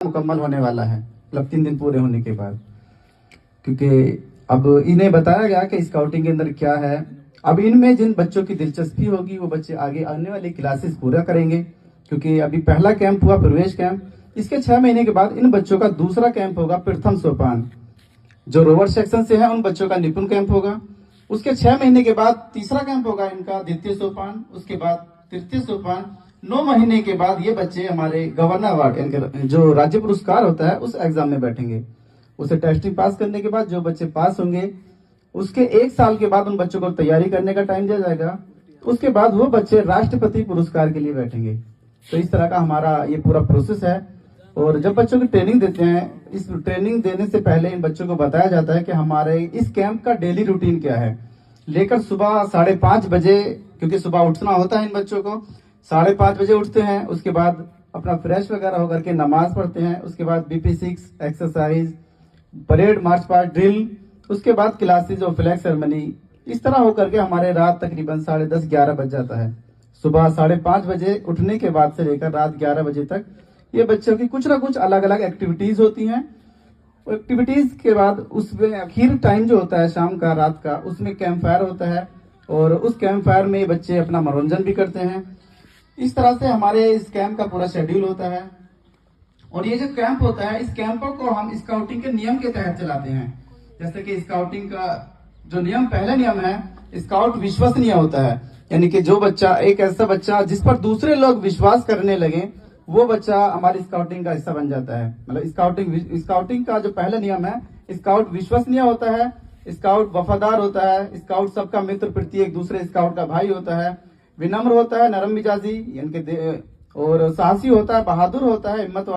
मुकम्मल होने वाला है, मतलब 3 दिन पूरे होने के बाद, क्योंकि अब इन्हें बताया गया कि स्काउटिंग के अंदर क्या है। अब इनमें जिन बच्चों की दिलचस्पी होगी वो बच्चे आगे आने वाली क्लासेस पूरा करेंगे, क्योंकि अभी पहला कैंप हुआ प्रवेश कैंप। इसके 6 महीने के बाद इन बच्चों का दूसरा कैंप होगा प्रथम सोपान, जो रोवर सेक्शन से है उन बच्चों का निपुण कैंप होगा। उसके 6 महीने के बाद तीसरा कैंप होगा इनका द्वितीय सोपान, उसके बाद तृतीय सोपान। 9 महीने के बाद ये बच्चे हमारे गवर्नर अवार्ड जो राज्य पुरस्कार होता है उस एग्जाम में बैठेंगे। उसे टेस्टिंग पास करने के बाद जो बच्चे पास होंगे उसके 1 साल के बाद उन बच्चों को तैयारी करने का टाइम दिया जाएगा। उसके बाद वो बच्चे राष्ट्रपति पुरस्कार के लिए बैठेंगे। तो इस तरह का हमारा ये पूरा प्रोसेस है। और जब बच्चों की ट्रेनिंग देते हैं, इस ट्रेनिंग देने से पहले इन बच्चों को बताया जाता है कि हमारे इस कैंप का डेली रूटीन क्या है। लेकर सुबह 5:30 बजे, क्योंकि सुबह उठना होता है इन बच्चों को, 5:30 बजे उठते हैं। उसके बाद अपना फ्रेश वगैरह होकर के नमाज पढ़ते हैं। उसके बाद BP6 exercise, parade, march past, drill, उसके बाद क्लासेज और फ्लैग सेरेमनी। इस तरह होकर के हमारे रात तकरीबन 10:30-11 बज जाता है। सुबह 5:30 बजे उठने के बाद से लेकर रात 11 बजे तक ये बच्चों की कुछ ना कुछ अलग अलग एक्टिविटीज होती हैं। एक्टिविटीज के बाद उसमें आखिर टाइम जो होता है शाम का, रात का, उसमें कैंप फायर होता है और उस कैंप फायर में बच्चे अपना मनोरंजन भी करते हैं। इस तरह से हमारे इस कैंप का पूरा शेड्यूल होता है। और ये जो कैंप होता है, इस कैंपों को हम स्काउटिंग के नियम के तहत चलाते हैं। जैसे कि स्काउटिंग का जो नियम, पहला नियम है, स्काउट विश्वसनीय होता है। यानी कि जो बच्चा, एक ऐसा बच्चा जिस पर दूसरे लोग विश्वास करने लगे, वो बच्चा हमारी स्काउटिंग का हिस्सा बन जाता है। मतलब स्काउटिंग का जो पहला नियम है, स्काउट विश्वसनीय होता है, स्काउट वफादार होता है, स्काउट सबका मित्र, प्रति एक दूसरे स्काउट का भाई होता है, विनम्र होता है, नरम मिजाजी यानी कि और साहसी होता है, बहादुर होता है, हिम्मत